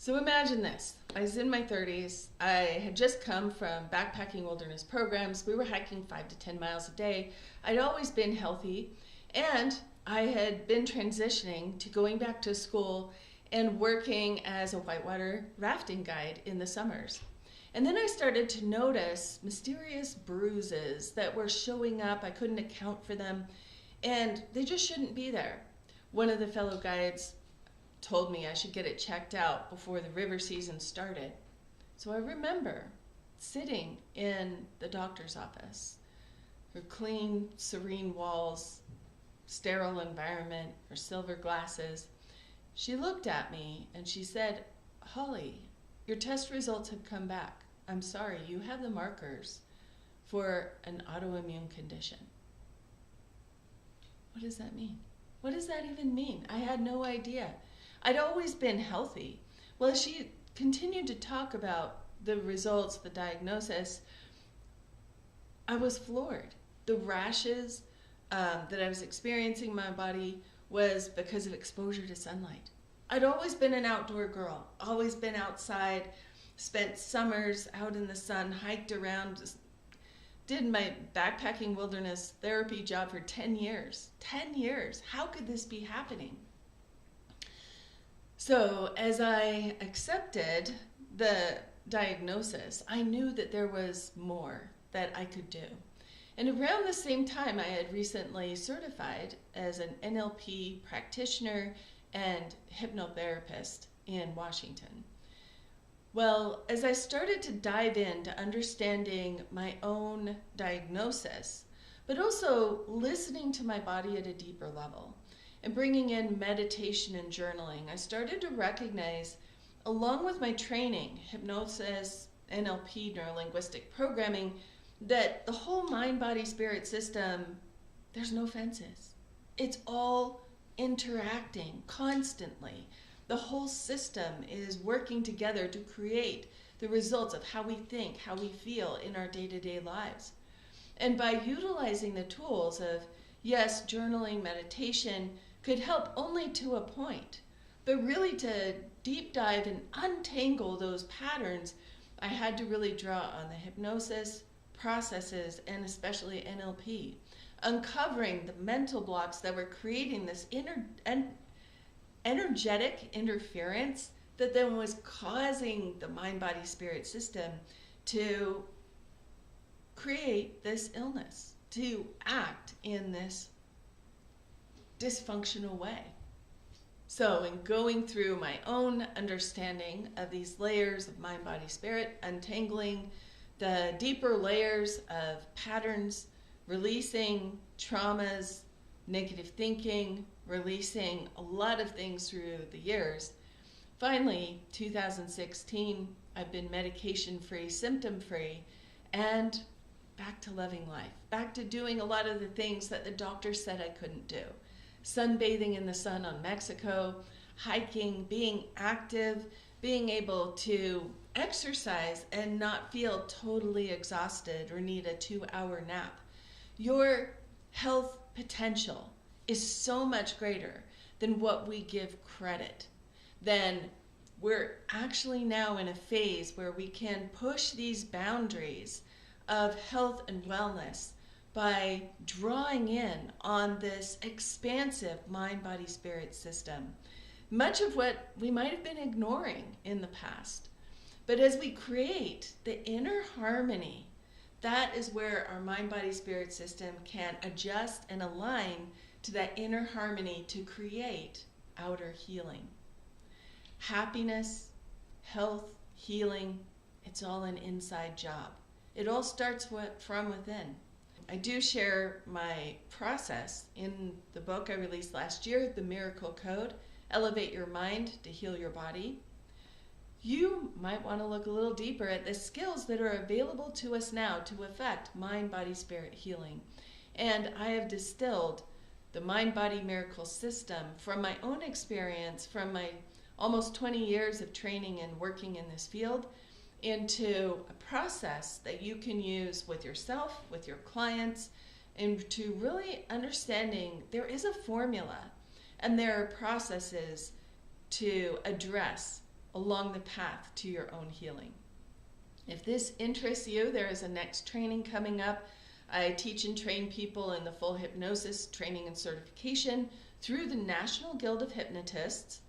So imagine this. I was in my 30s. I had just come from backpacking wilderness programs. We were hiking 5 to 10 miles a day. I'd always been healthy, and I had been transitioning to going back to school and working as a whitewater rafting guide in the summers. And then I started to notice mysterious bruises that were showing up. I couldn't account for them, and they just shouldn't be there. One of the fellow guides told me I should get it checked out before the river season started. So I remember sitting in the doctor's office, her clean, serene walls, sterile environment, her silver glasses. She looked at me and she said, "Holly, your test results have come back. I'm sorry, you have the markers for an autoimmune condition." What does that mean? What does that even mean? I had no idea. I'd always been healthy. Well, as she continued to talk about the results, the diagnosis, I was floored. The rashes that I was experiencing in my body was because of exposure to sunlight. I'd always been an outdoor girl, always been outside, spent summers out in the sun, hiked around, did my backpacking wilderness therapy job for 10 years. 10 years. How could this be happening? So as I accepted the diagnosis, I knew that there was more that I could do. And around the same time, I had recently certified as an NLP practitioner and hypnotherapist in Washington. Well, as I started to dive into understanding my own diagnosis, but also listening to my body at a deeper level, and bringing in meditation and journaling, I started to recognize, along with my training, hypnosis, NLP, neurolinguistic programming, that the whole mind-body-spirit system, there's no fences. It's all interacting constantly. The whole system is working together to create the results of how we think, how we feel in our day-to-day lives. And by utilizing the tools of, yes, journaling, meditation, could help only to a point, but really to deep dive and untangle those patterns, I had to really draw on the hypnosis processes and especially NLP, uncovering the mental blocks that were creating this energetic interference that then was causing the mind-body-spirit system to create this illness, to act in this dysfunctional way. So in going through my own understanding of these layers of mind, body, spirit, untangling the deeper layers of patterns, releasing traumas, negative thinking, releasing a lot of things through the years. Finally, 2016, I've been medication-free, symptom-free, and back to loving life, back to doing a lot of the things that the doctor said I couldn't do. Sunbathing in the sun on Mexico, hiking, being active, being able to exercise and not feel totally exhausted or need a 2-hour nap. Your health potential is so much greater than what we give credit. Then we're actually now in a phase where we can push these boundaries of health and wellness by drawing in on this expansive mind, body, spirit system. Much of what we might have been ignoring in the past. But as we create the inner harmony, that is where our mind, body, spirit system can adjust and align to that inner harmony to create outer healing. Happiness, health, healing, it's all an inside job. It all starts from within. I do share my process in the book I released last year, The Miracle Code, Elevate Your Mind to Heal Your Body. You might want to look a little deeper at the skills that are available to us now to affect mind, body, spirit healing. And I have distilled the mind, body, miracle system from my own experience, from my almost 20 years of training and working in this field, into a process that you can use with yourself, with your clients, and to really understanding there is a formula and there are processes to address along the path to your own healing. If this interests you, there is a next training coming up. I teach and train people in the full hypnosis training and certification through the National Guild of Hypnotists.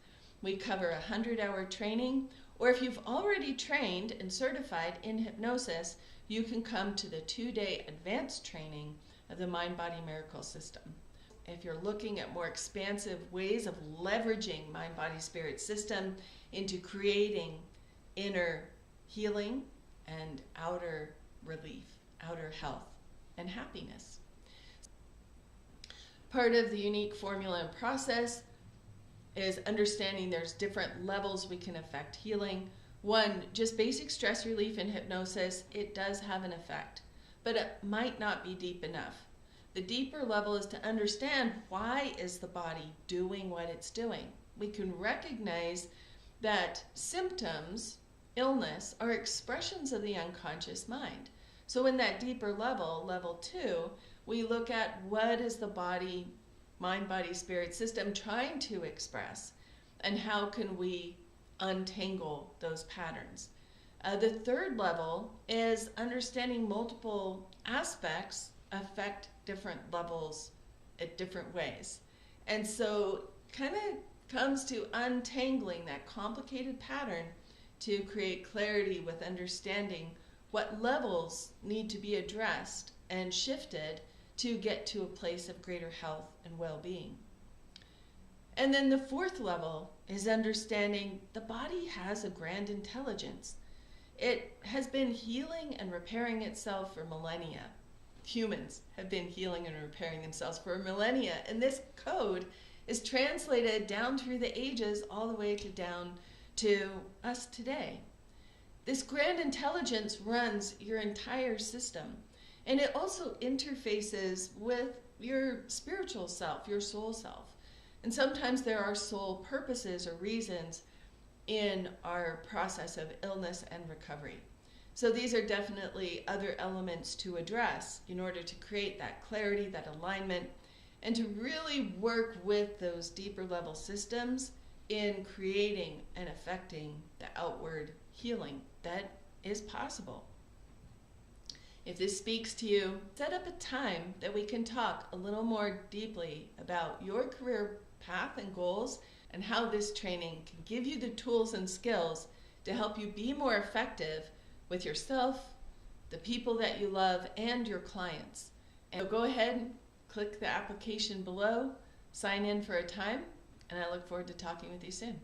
We cover a 100-hour training, or if you've already trained and certified in hypnosis, you can come to the 2-day advanced training of the Mind-Body Miracle System. If you're looking at more expansive ways of leveraging Mind-Body-Spirit System into creating inner healing and outer relief, outer health and happiness. Part of the unique formula and process is understanding there's different levels we can affect healing. One, just basic stress relief in hypnosis, it does have an effect, but it might not be deep enough. The deeper level is to understand why is the body doing what it's doing. We can recognize that symptoms, illness, are expressions of the unconscious mind. So in that deeper level, level 2, we look at what is the body, mind, body, spirit system trying to express, and how can we untangle those patterns. The third level is understanding multiple aspects affect different levels at different ways. And so kind of comes to untangling that complicated pattern to create clarity with understanding what levels need to be addressed and shifted to get to a place of greater health and well-being. And then the fourth level is understanding the body has a grand intelligence. It has been healing and repairing itself for millennia. Humans have been healing and repairing themselves for millennia, and this code is translated down through the ages all the way down to us today. This grand intelligence runs your entire system, and it also interfaces with your spiritual self, your soul self. And sometimes there are soul purposes or reasons in our process of illness and recovery. So these are definitely other elements to address in order to create that clarity, that alignment, and to really work with those deeper level systems in creating and affecting the outward healing that is possible. If this speaks to you, set up a time that we can talk a little more deeply about your career path and goals, and how this training can give you the tools and skills to help you be more effective with yourself, the people that you love, and your clients. And so go ahead and click the application below, sign in for a time, and I look forward to talking with you soon.